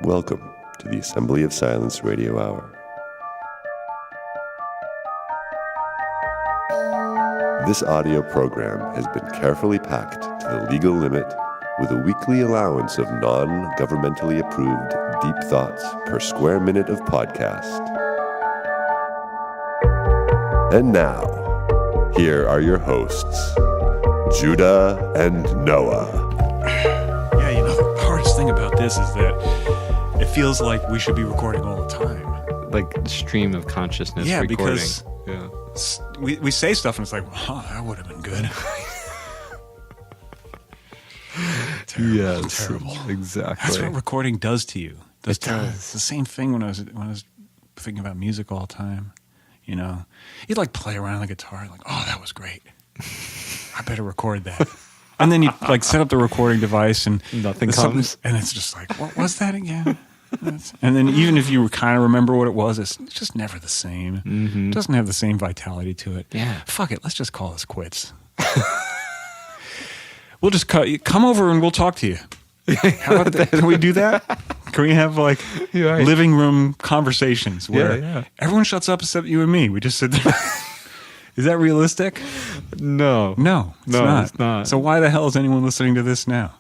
Welcome to the Assembly of Silence Radio Hour. This audio program has been carefully packed to the legal limit with a weekly allowance of non-governmentally approved deep thoughts per square minute of podcast. And now, here are your hosts, Judah and Noah. Yeah, the hardest thing about this is that it feels like we should be recording all the time. Like stream of consciousness recording. Because we say stuff and it's like, oh, that would have been good. Terrible. Yes, terrible. Exactly. That's what recording does to you. It does. It's the same thing when I was thinking about music all the time. You'd like play around on the guitar, like, oh, that was great. I better record that. And then you like set up the recording device and nothing comes. And it's just like, what was that again? And then even if you kind of remember what it was, it's just never the same. Mm-hmm. It doesn't have the same vitality to it. Yeah. Fuck it. Let's just call this quits. We'll just come over and we'll talk to you. How about that? Can we do that? Can we have like living room conversations where everyone shuts up except you and me? We just sit there. Is that realistic? No, it's not. So why the hell is anyone listening to this now?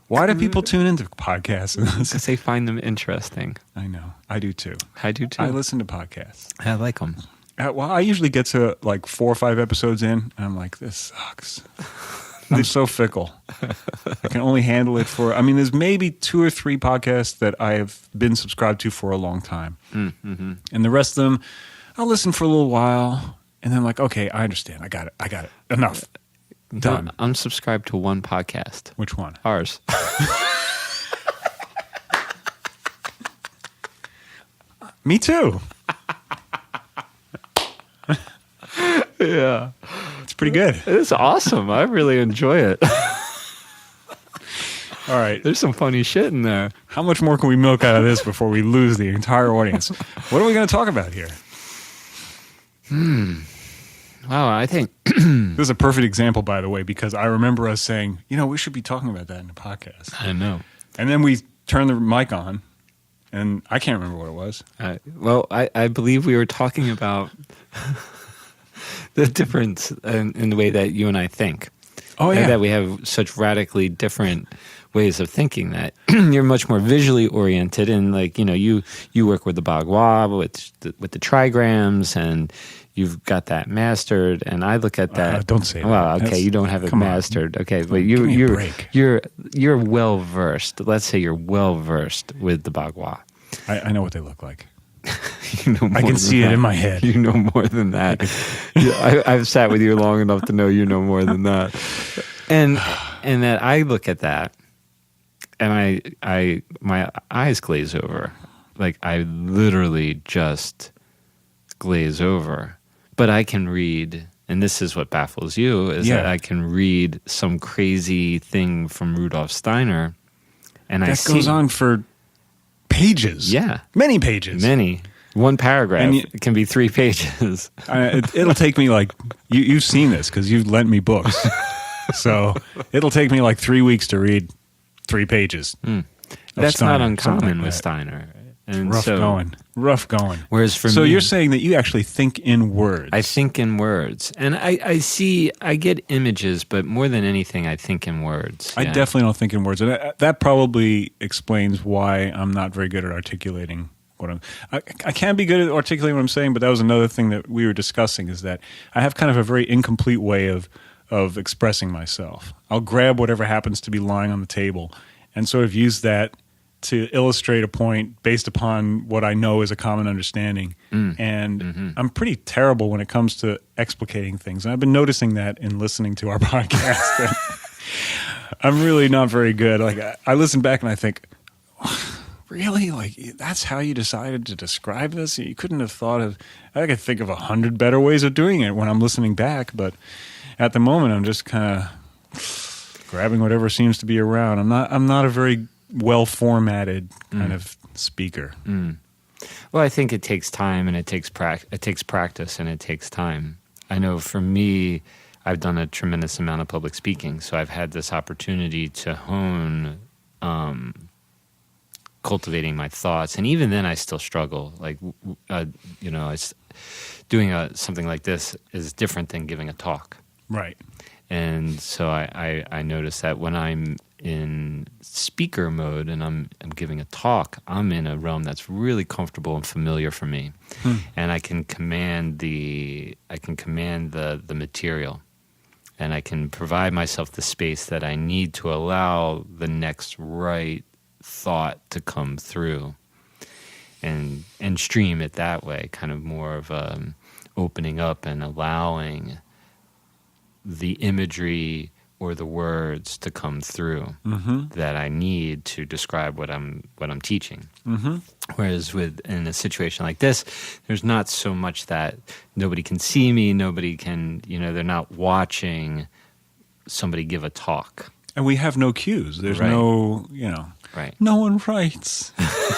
Why do people tune into podcasts? Because they find them interesting. I know. I do too. I do too. I listen to podcasts. I like them. Well, I usually get to like 4 or 5 episodes in, and I'm like, this sucks. I'm so fickle. I can only handle it there's maybe 2 or 3 podcasts that I have been subscribed to for a long time. Mm-hmm. And the rest of them, I'll listen for a little while, and then I'm like, okay, I understand. I got it. Enough. Done. I'm subscribed to one podcast. Which one? Ours. Me too. Yeah. It's pretty good. It's awesome. I really enjoy it. All right. There's some funny shit in there. How much more can we milk out of this before we lose the entire audience? What are we going to talk about here? Wow, I think this is a perfect example, by the way, because I remember us saying, we should be talking about that in the podcast. I know. And then we turned the mic on, and I can't remember what it was. I believe we were talking about the difference in the way that you and I think. Oh, yeah. And that we have such radically different ways of thinking, that you're much more visually oriented, and you work with the bagua, with the trigrams, and you've got that mastered, and I look at that. Don't say that. Well, okay, you don't have it mastered. On. Okay, but you're well versed. Let's say you're well versed with the bagua. I know what they look like. You know more I can see it in my head. You know more than that. I've sat with you long enough to know you know more than that. And that I look at that, and my eyes glaze over. Like I literally just glaze over. But I can read, and this is what baffles you, is that I can read some crazy thing from Rudolf Steiner, and that goes on for pages. Yeah. Many pages. Many. One paragraph. It can be 3 pages. It'll take me like, you've seen this because you've lent me books. So it'll take me like 3 weeks to read 3 pages. That's Steiner, not uncommon like with that. Steiner. And Rough going. Whereas for me, so you're saying that you actually think in words. I think in words. And I get images, but more than anything, I think in words. I definitely don't think in words. And that probably explains why I'm not very good at articulating what I can be good at articulating what I'm saying, but that was another thing that we were discussing, is that I have kind of a very incomplete way of expressing myself. I'll grab whatever happens to be lying on the table and sort of use that to illustrate a point based upon what I know is a common understanding. And I'm pretty terrible when it comes to explicating things. And I've been noticing that in listening to our podcast. I'm really not very good. Like I listen back and I think, really? Like that's how you decided to describe this? You couldn't have thought of, I could think of 100 better ways of doing it when I'm listening back. But at the moment, I'm just kind of grabbing whatever seems to be around. I'm not a very well-formatted kind of speaker. Well, I think it takes time, and it takes practice, and it takes time. I know for me, I've done a tremendous amount of public speaking, so I've had this opportunity to hone cultivating my thoughts. And even then I still struggle. Like, doing something like this is different than giving a talk. Right. And so I notice that when I'm in speaker mode and I'm giving a talk, I'm in a realm that's really comfortable and familiar for me. And I can command the material, and I can provide myself the space that I need to allow the next right thought to come through, and stream it that way, kind of more of opening up and allowing the imagery or the words to come through that I need to describe what I'm teaching. Whereas in a situation like this, there's not so much that nobody can see me, nobody can, they're not watching somebody give a talk. And we have no cues. There's Right. no, Right. no one writes.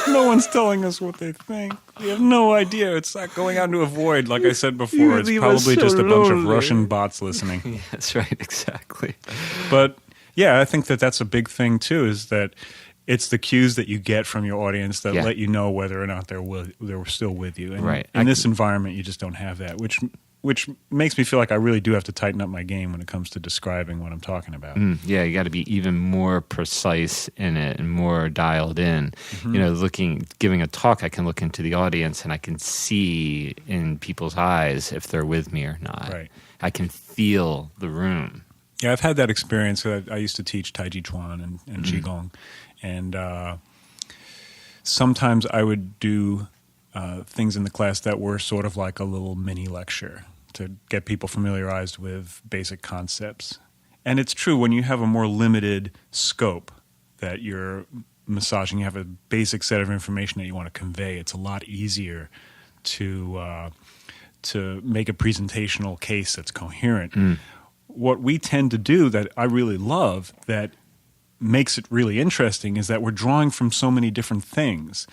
No one's telling us what they think. We have no idea. It's like going out into a void, like I said before. It's leave us probably so just a bunch of lonely. Russian bots listening. Yeah, that's right, exactly. But yeah, I think that's a big thing too, is that it's the cues that you get from your audience that let you know whether or not they're still with you. And Right. in this environment, you just don't have that, which makes me feel like I really do have to tighten up my game when it comes to describing what I'm talking about. Yeah, you got to be even more precise in it and more dialed in. Giving a talk, I can look into the audience and I can see in people's eyes if they're with me or not. Right. I can feel the room. Yeah, I've had that experience. I used to teach Tai Chi Chuan and Qigong, and sometimes I would do things in the class that were sort of like a little mini lecture to get people familiarized with basic concepts. And it's true, when you have a more limited scope that you're massaging, you have a basic set of information that you want to convey, it's a lot easier to make a presentational case that's coherent. What we tend to do that I really love, that makes it really interesting, is that we're drawing from so many different things.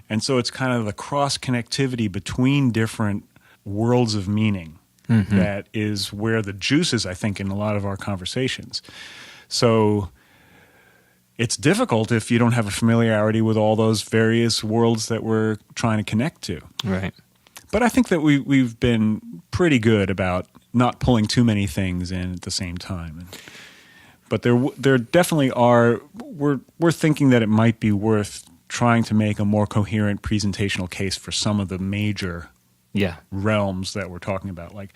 And so it's kind of the cross-connectivity between different worlds of meaning that is where the juice is, I think, in a lot of our conversations. So it's difficult if you don't have a familiarity with all those various worlds that we're trying to connect to. Right. But I think that we've been pretty good about not pulling too many things in at the same time. But there definitely are. We're thinking that it might be worth trying to make a more coherent presentational case for some of the major realms that we're talking about. Like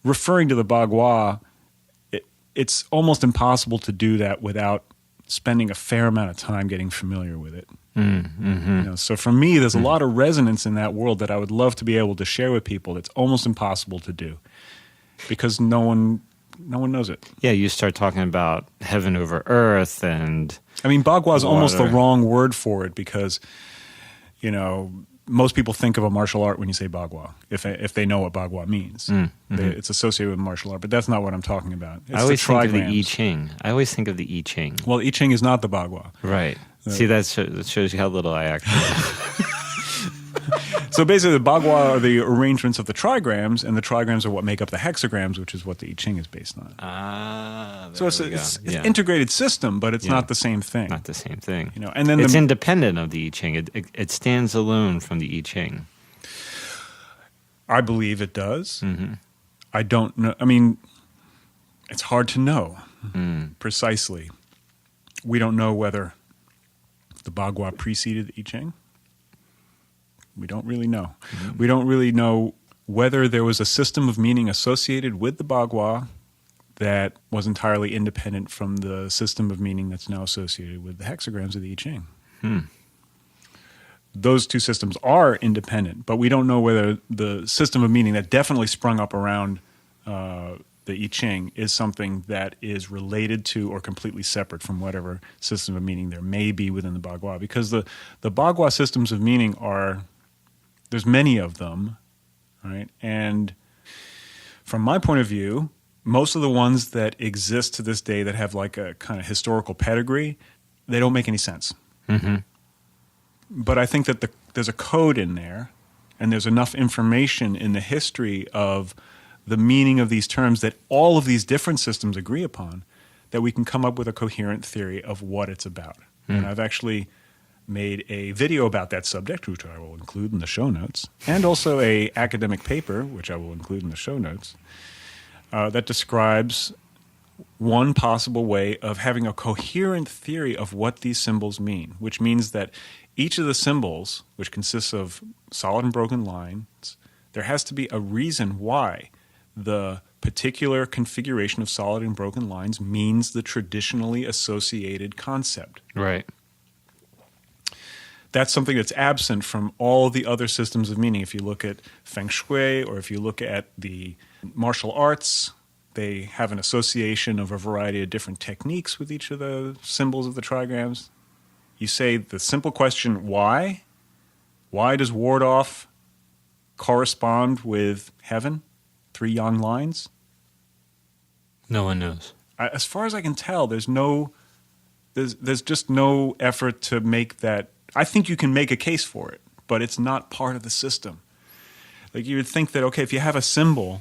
referring to the bagua, it's almost impossible to do that without spending a fair amount of time getting familiar with it. So for me, there's a lot of resonance in that world that I would love to be able to share with people. That's almost impossible to do because no one knows it. Yeah, you start talking about heaven over earth, and I mean, bagua is almost the water. wrong word for it because, most people think of a martial art when you say bagua, if they know what bagua means. It's associated with martial art, but that's not what I'm talking about. It's I always think of the I trigrams. Ching. I always think of the I Ching. Well, I Ching is not the bagua. Right. See, that shows you how little I actually. So basically, the bagua are the arrangements of the trigrams, and the trigrams are what make up the hexagrams, which is what the I Ching is based on. So it's an integrated system, but it's not the same thing. Not the same thing. And then it's independent of the I Ching. It stands alone from the I Ching. I believe it does. I don't know. I mean, it's hard to know precisely. We don't know whether the bagua preceded the I Ching. We don't really know. We don't really know whether there was a system of meaning associated with the bagua that was entirely independent from the system of meaning that's now associated with the hexagrams of the I Ching. Those two systems are independent, but we don't know whether the system of meaning that definitely sprung up around the I Ching is something that is related to or completely separate from whatever system of meaning there may be within the bagua. Because the bagua systems of meaning there's many of them, right? And from my point of view, most of the ones that exist to this day that have like a kind of historical pedigree, they don't make any sense. But I think that there's a code in there, and there's enough information in the history of the meaning of these terms that all of these different systems agree upon, that we can come up with a coherent theory of what it's about. And I've actually made a video about that subject, which I will include in the show notes, and also a academic paper, which I will include in the show notes, that describes one possible way of having a coherent theory of what these symbols mean, which means that each of the symbols, which consists of solid and broken lines, there has to be a reason why the particular configuration of solid and broken lines means the traditionally associated concept. Right. That's something that's absent from all the other systems of meaning. If you look at Feng Shui or if you look at the martial arts, they have an association of a variety of different techniques with each of the symbols of the trigrams. You say the simple question, why? Why does ward off correspond with heaven? 3 yang lines? No one knows. As far as I can tell, there's just no effort to make that. I think you can make a case for it, but it's not part of the system. Like you would think that, okay, if you have a symbol,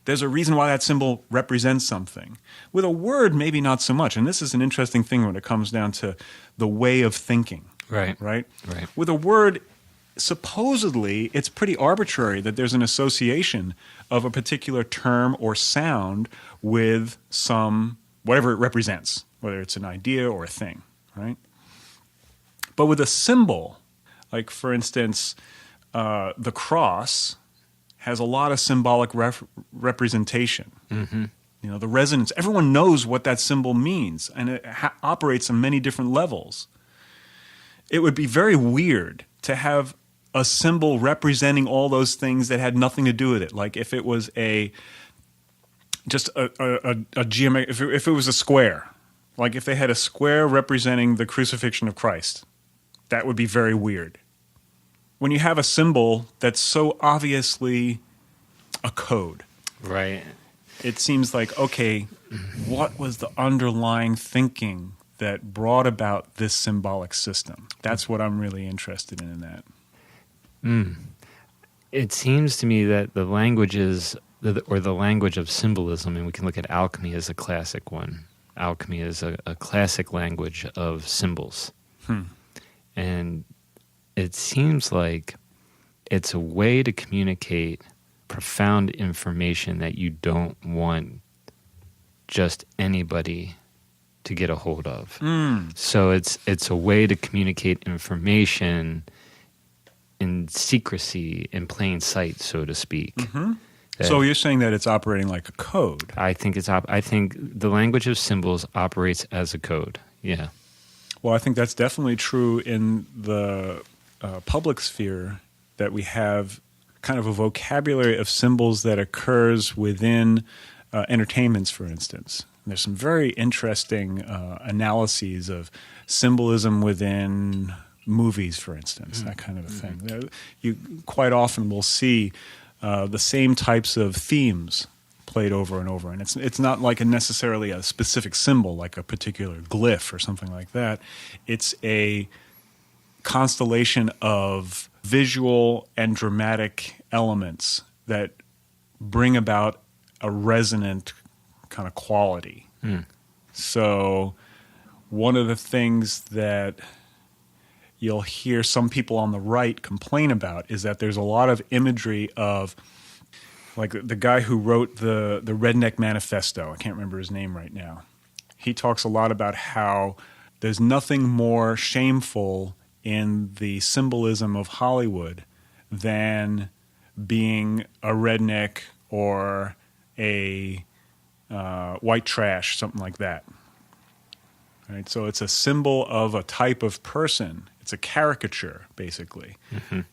there's a reason why that symbol represents something. With a word, maybe not so much. And this is an interesting thing when it comes down to the way of thinking. Right. Right? Right. With a word, supposedly, it's pretty arbitrary that there's an association of a particular term or sound with some, whatever it represents, whether it's an idea or a thing, right? But with a symbol, like for instance, the cross has a lot of symbolic representation. Mm-hmm. You know, the resonance, everyone knows what that symbol means, and it operates on many different levels. It would be very weird to have a symbol representing all those things that had nothing to do with it. Like if it was just a geometric, if it was a square, like if they had a square representing the crucifixion of Christ, that would be very weird. When you have a symbol that's so obviously a code, Right. it seems like, okay, what was the underlying thinking that brought about this symbolic system? That's what I'm really interested in that. It seems to me that the languages, or the language of symbolism, and we can look at alchemy as a classic one. Alchemy is a classic language of symbols. And it seems like it's a way to communicate profound information that you don't want just anybody to get a hold of. So it's a way to communicate information in secrecy, in plain sight, so to speak. So you're saying that it's operating like a code. I think the language of symbols operates as a code. Yeah. Well, I think that's definitely true in the public sphere, that we have kind of a vocabulary of symbols that occurs within entertainments, for instance. And there's some very interesting analyses of symbolism within movies, for instance, that kind of a thing. You quite often will see the same types of themes played over and over, and it's not like necessarily a specific symbol, like a particular glyph or something like that. It's a constellation of visual and dramatic elements that bring about a resonant kind of quality. So one of the things that you'll hear some people on the right complain about is that there's a lot of imagery of, like the guy who wrote the Redneck Manifesto, I can't remember his name right now. He talks a lot about how there's nothing more shameful in the symbolism of Hollywood than being a redneck or a white trash, something like that. Right? So it's a symbol of a type of person. It's a caricature, basically,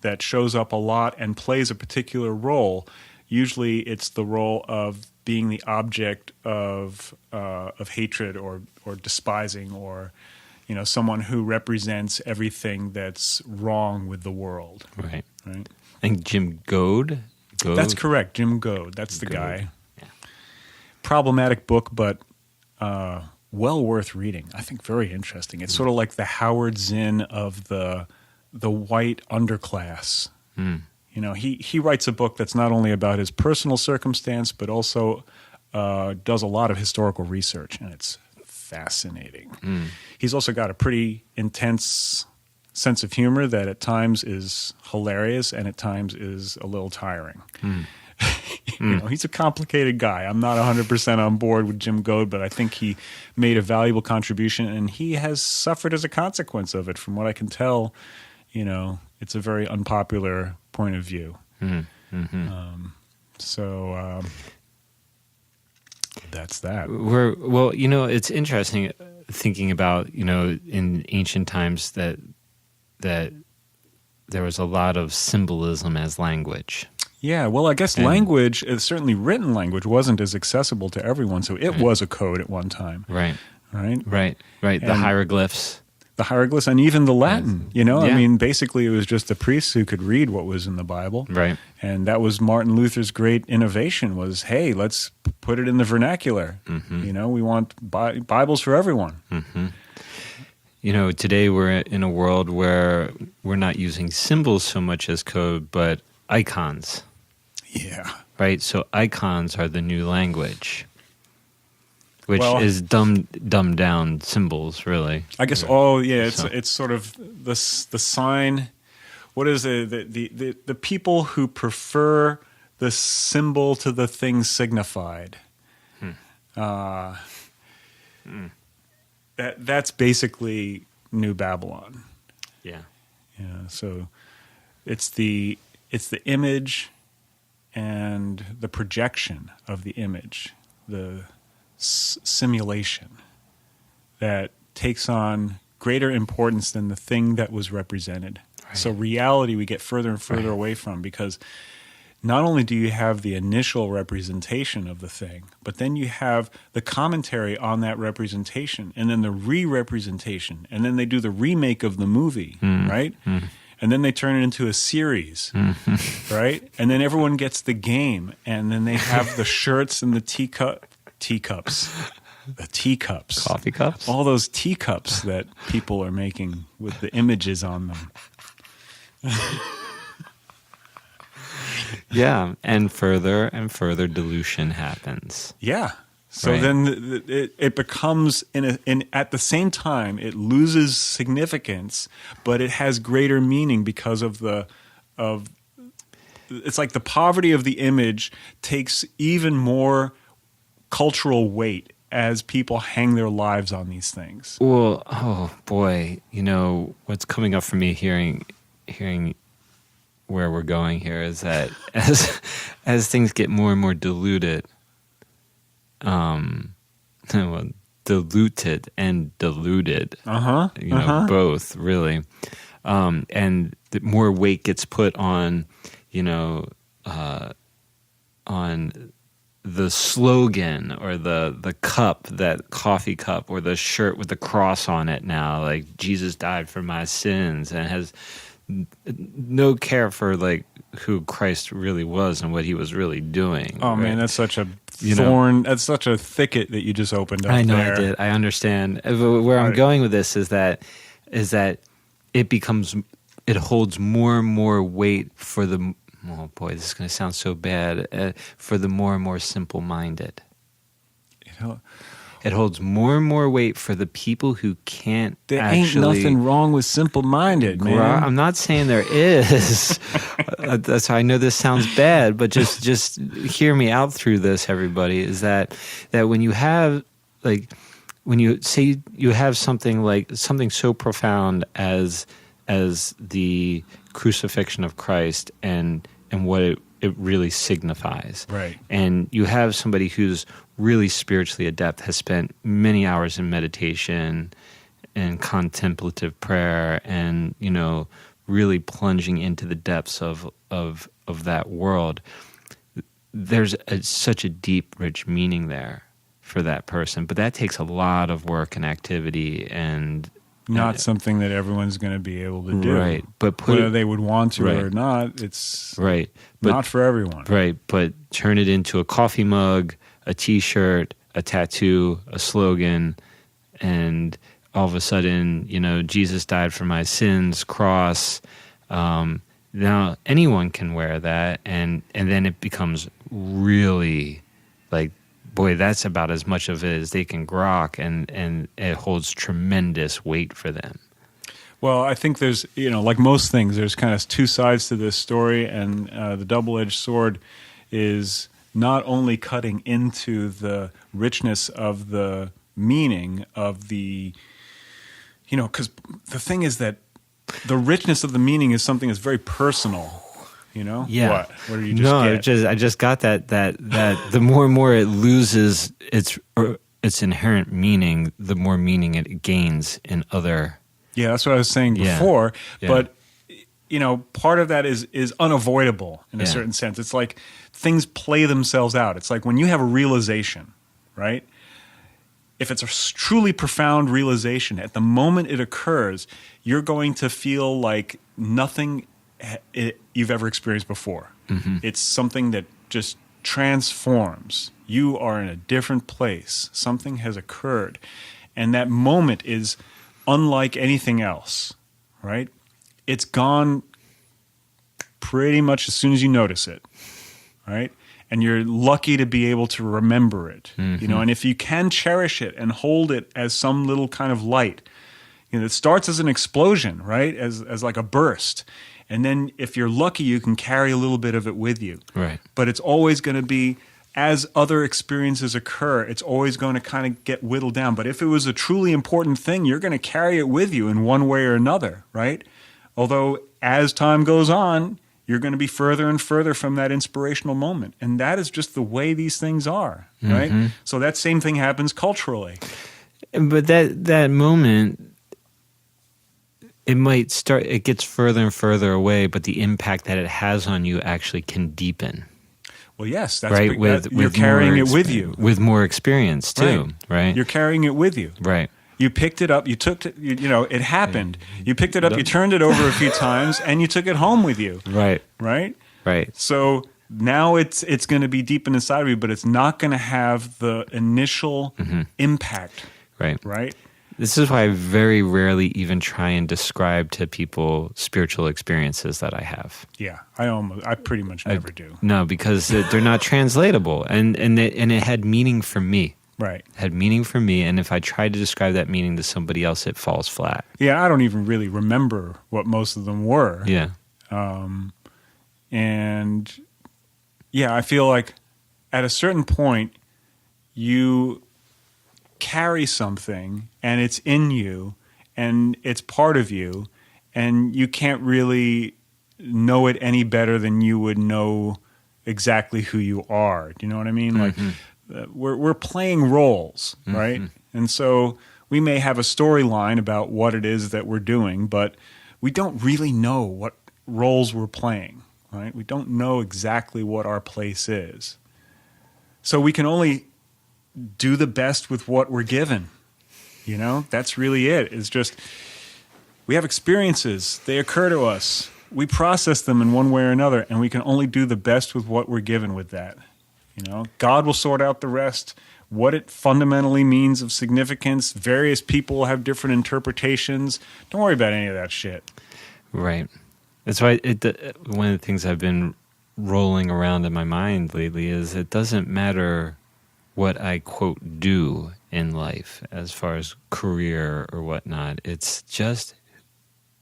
that shows up a lot and plays a particular role. Usually it's the role of being the object of hatred or despising, or someone who represents everything that's wrong with the world. Right. Right. I think Jim Goad. That's correct, Jim Goad. That's the guy. Yeah. Problematic book, but well worth reading. I think very interesting. It's sort of like the Howard Zinn of the white underclass. He writes a book that's not only about his personal circumstance, but also does a lot of historical research, and it's fascinating. He's also got a pretty intense sense of humor that at times is hilarious and at times is a little tiring. He's a complicated guy. I'm not 100% on board with Jim Goad, but I think he made a valuable contribution, and he has suffered as a consequence of it. From what I can tell, it's a very unpopular point of view. So that's that. It's interesting thinking about, in ancient times that there was a lot of symbolism as language. Yeah, well, I guess language, certainly written language, wasn't as accessible to everyone, so it was a code at one time. Right. Right? The hieroglyphs. The hieroglyphs and even the Latin, Yeah. I mean, basically it was just the priests who could read what was in the Bible. Right. And that was Martin Luther's great innovation was, hey, let's put it in the vernacular. We want Bibles for everyone. Today we're in a world where we're not using symbols so much as code, but icons. Yeah. Right? So icons are the new language, which Well, is dumbed down symbols, really. I guess it's sort of the sign. What is it? The people who prefer the symbol to the thing signified. That's basically New Babylon. Yeah. So it's the image and the projection of the image, the simulation that takes on greater importance than the thing that was represented. Right. So reality we get further and further away from, because not only do you have the initial representation of the thing, but then you have the commentary on that representation, and then the re-representation, and then they do the remake of the movie, right? And then they turn it into a series, right? And then everyone gets the game, and then they have the shirts and the teacups, Coffee cups? all those teacups that people are making with the images on them. Yeah, and further dilution happens. Yeah. So then it becomes at the same time it loses significance, but it has greater meaning because of it's like the poverty of the image takes even more cultural weight as people hang their lives on these things. Well, oh boy, what's coming up for me hearing where we're going here is that as things get more and more diluted, diluted and diluted, both really, and the more weight gets put on, on the slogan or the cup, that coffee cup, or the shirt with the cross on it now, like Jesus died for my sins, and has no care for like who Christ really was and what he was really doing. Oh, right? Man, that's such a thorn. That's such a thicket that you just opened up. I know, there. I did. I understand. Where I'm going with this is that it holds more and more weight for the. Oh boy, this is going to sound so bad. For the more and more simple-minded. It holds more and more weight for the people who can't there ain't nothing wrong with simple-minded, man. I'm not saying there is. That's how I know this sounds bad, but just hear me out through this, everybody, is that when you have, like, when you say you have something so profound as the crucifixion of Christ and what it really signifies. Right. And you have somebody who's really spiritually adept, has spent many hours in meditation and contemplative prayer and, really plunging into the depths of that world. There's such a deep, rich meaning there for that person. But that takes a lot of work and activity and not something that everyone's going to be able to do. Right. But whether they would want to right. or not, it's right. not for everyone. Right. But turn it into a coffee mug, a T-shirt, a tattoo, a slogan, and all of a sudden, Jesus died for my sins, cross. Now anyone can wear that, and then it becomes really like, boy, that's about as much of it as they can grok, and it holds tremendous weight for them. Well, I think there's, like most things, there's kind of two sides to this story, and the double-edged sword is not only cutting into the richness of the meaning of the, because the thing is that the richness of the meaning is something that's very personal. Yeah. What did you just get? I just got that the more and more it loses its inherent meaning, the more meaning it gains in other. Yeah, that's what I was saying before. Yeah. But part of that is unavoidable in a certain sense. It's like things play themselves out. It's like when you have a realization, right? If it's a truly profound realization, at the moment it occurs, you're going to feel like nothing you've ever experienced before. Mm-hmm. It's something that just transforms. You are in a different place. Something has occurred. And that moment is unlike anything else, right? It's gone pretty much as soon as you notice it, right? And you're lucky to be able to remember it, and if you can cherish it and hold it as some little kind of light, it starts as an explosion, right? As like a burst. And then if you're lucky, you can carry a little bit of it with you. Right. But it's always going to be, as other experiences occur, it's always going to kind of get whittled down. But if it was a truly important thing, you're going to carry it with you in one way or another, right? Although as time goes on, you're going to be further and further from that inspirational moment. And that is just the way these things are, right? Mm-hmm. So that same thing happens culturally. But that moment, it gets further and further away, but the impact that it has on you actually can deepen. Well, yes, that's right. You're carrying it with you. With more experience, too, right? You're carrying it with you. Right. You picked it up, you took it, it happened. You picked it up, you turned it over a few times, and you took it home with you. Right. Right? Right. So now it's going to be deep inside of you, but it's not going to have the initial impact. Right. Right? This is why I very rarely even try and describe to people spiritual experiences that I have. Yeah, I pretty much never do. No, because they're not translatable, and it had meaning for me. Right. It had meaning for me, and if I try to describe that meaning to somebody else, it falls flat. Yeah, I don't even really remember what most of them were. Yeah. And yeah, I feel like at a certain point, you carry something and it's in you and it's part of you, and you can't really know it any better than you would know exactly who you are. Do you know what I mean? Mm-hmm. Like we're playing roles, right? And so we may have a storyline about what it is that we're doing, but we don't really know what roles we're playing, right? We don't know exactly what our place is. So we can only do the best with what we're given. That's really it. It's just we have experiences. They occur to us. We process them in one way or another, and we can only do the best with what we're given with that. God will sort out the rest. What it fundamentally means of significance, various people have different interpretations. Don't worry about any of that shit. Right. That's why one of the things I've been rolling around in my mind lately is it doesn't matter what I, quote, do in life as far as career or whatnot. It's just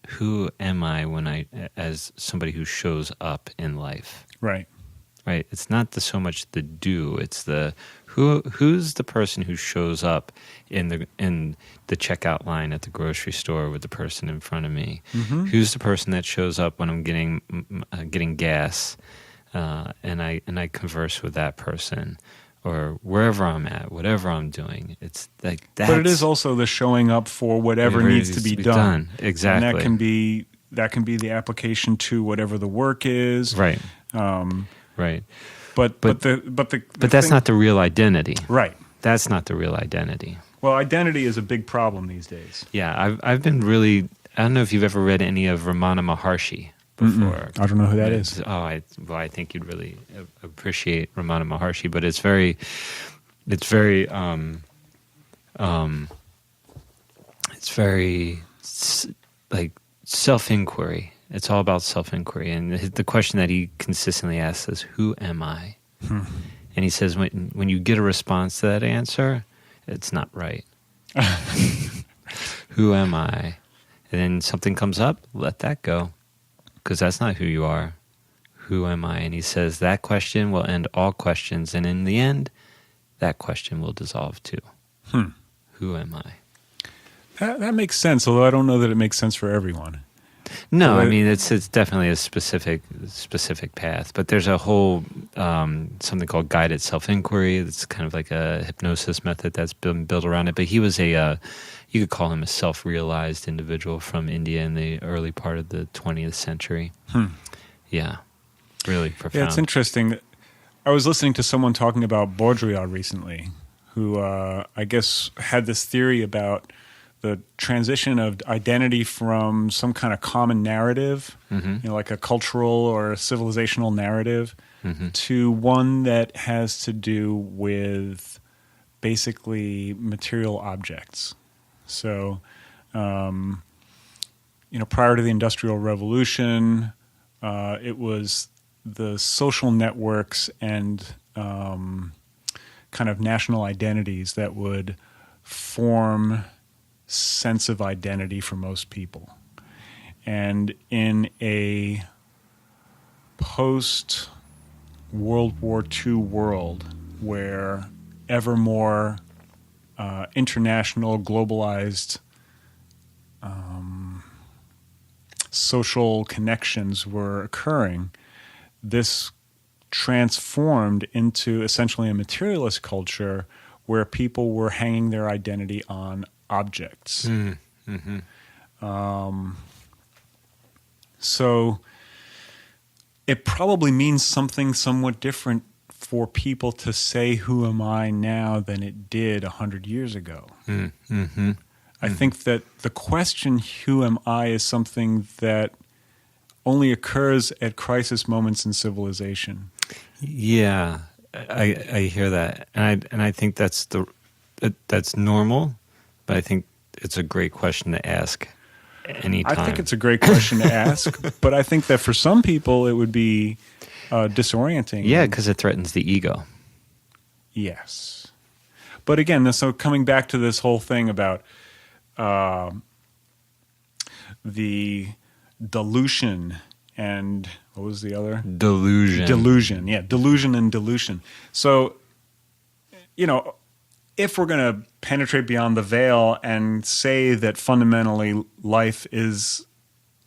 who am I as somebody who shows up in life. Right. Right. It's not so much the do. It's the who's the person who shows up in the checkout line at the grocery store with the person in front of me. Mm-hmm. Who's the person that shows up when I'm getting gas, and I converse with that person, or wherever I'm at, whatever I'm doing. It's like that. But it is also the showing up for whatever needs to be done. Exactly. And that can be the application to whatever the work is. Right. Right. But that's not the real identity. Right. That's not the real identity. Well, identity is a big problem these days. Yeah, I've been really. I don't know if you've ever read any of Ramana Maharshi before. I don't know who that is. Oh, I think you'd really appreciate Ramana Maharshi, but it's very like self-inquiry. It's all about self-inquiry. And the question that he consistently asks is, who am I? And he says, when you get a response to that answer, it's not right. Who am I? And then something comes up, let that go, because that's not who you are. Who am I? And he says that question will end all questions, and in the end, that question will dissolve too. Who am I? That makes sense, although I don't know that it makes sense for everyone. No, I mean it's definitely a specific path, but there's a whole something called guided self-inquiry. It's kind of like a hypnosis method that's been built around it. But he was you could call him a self-realized individual from India in the early part of the 20th century. Yeah, really profound. Yeah, it's interesting. I was listening to someone talking about Baudrillard recently, who I guess had this theory about the transition of identity from some kind of common narrative, like a cultural or a civilizational narrative, to one that has to do with basically material objects. So, prior to the Industrial Revolution, it was the social networks and kind of national identities that would form sense of identity for most people. And in a post-World War II world where ever more international, globalized social connections were occurring, this transformed into essentially a materialist culture where people were hanging their identity on objects. So it probably means something somewhat different for people to say, who am I now, than it did 100 years ago. I think that the question, who am I, is something that only occurs at crisis moments in civilization. Yeah, I hear that. And I think that's normal. But I think it's a great question to ask anytime. I think it's a great question to ask, but I think that for some people it would be disorienting. Yeah, because it threatens the ego. Yes. But again, so coming back to this whole thing about the dilution and what was the other? Delusion. Delusion, yeah. Delusion and dilution. So, if we're going to penetrate beyond the veil and say that fundamentally life is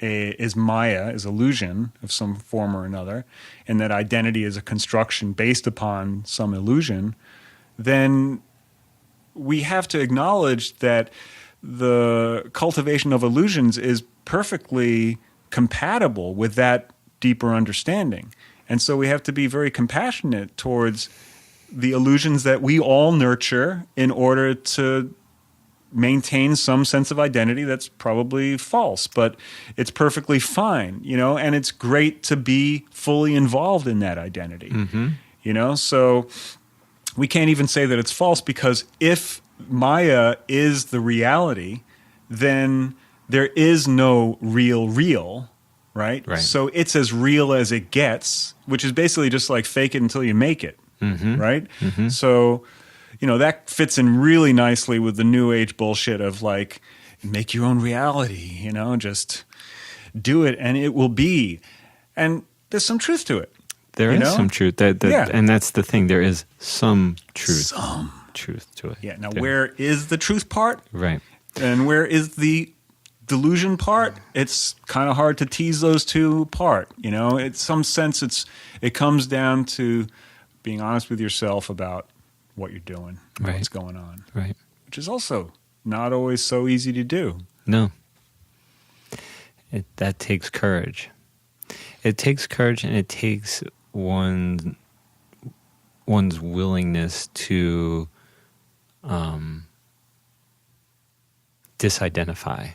Maya, is illusion of some form or another, and that identity is a construction based upon some illusion, then we have to acknowledge that the cultivation of illusions is perfectly compatible with that deeper understanding. And so we have to be very compassionate towards the illusions that we all nurture in order to maintain some sense of identity that's probably false, but it's perfectly fine, and it's great to be fully involved in that identity, so we can't even say that it's false, because if Maya is the reality, then there is no real, right? So it's as real as it gets, which is basically just like fake it until you make it. Right? So, that fits in really nicely with the new age bullshit of like, make your own reality, just do it and it will be. And there's some truth to it. There is some truth. Yeah. And that's the thing. There is some truth. Truth to it. Yeah. Now, where is the truth part? Right. And where is the delusion part? It's kind of hard to tease those two apart. In some sense, it comes down to being honest with yourself about what you're doing, what's going on, which is also not always so easy to do. No, that takes courage. It takes courage, and it takes one's willingness to disidentify,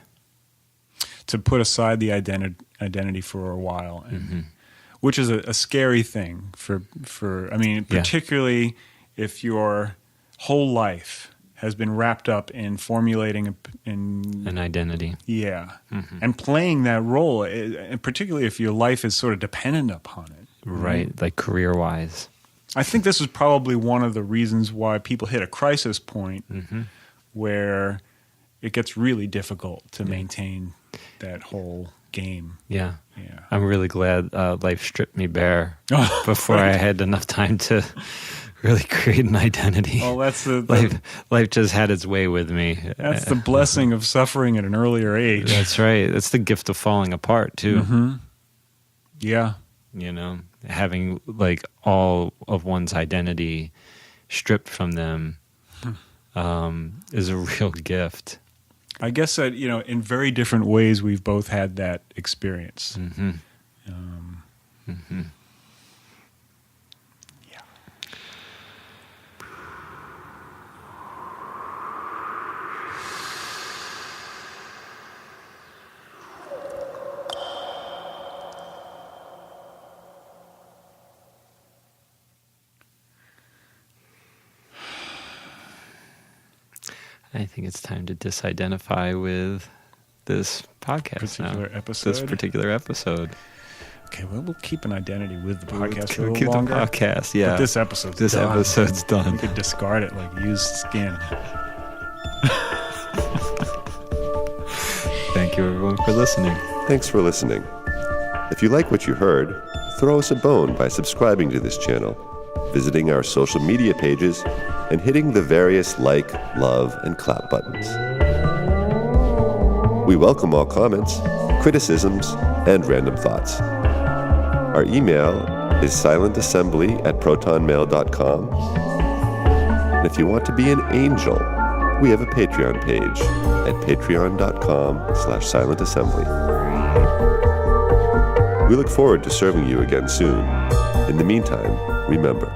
to put aside the identity for a while, and which is a scary thing for particularly if your whole life has been wrapped up in formulating an identity. Yeah. And playing that role, and particularly if your life is sort of dependent upon it. Right, like career-wise. I think this is probably one of the reasons why people hit a crisis point where it gets really difficult to maintain that whole game. Yeah. Yeah. I'm really glad life stripped me bare before right. I had enough time to really create an identity. Well, that's life just had its way with me. That's the blessing of suffering at an earlier age. That's right. That's the gift of falling apart too. Mm-hmm. Yeah. You know, having like all of one's identity stripped from them is a real gift. I guess that, you know, in very different ways, we've both had that experience. Mm-hmm. Yeah. I think it's time to disidentify with this podcast Episode. This particular episode. Okay, well, we'll keep an identity with the podcast for a We'll little keep longer. the podcast, yeah. But this episode's This done. episode's done. You could discard it like used skin. Thank you, everyone, for listening. Thanks for listening. If you like what you heard, throw us a bone by subscribing to this channel, visiting our social media pages, and hitting the various like, love, and clap buttons. We welcome all comments, criticisms, and random thoughts. Our email is silentassembly@protonmail.com. And if you want to be an angel, we have a Patreon page at patreon.com/silentassembly. We look forward to serving you again soon. In the meantime, remember,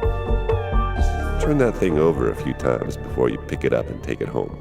turn that thing over a few times before you pick it up and take it home.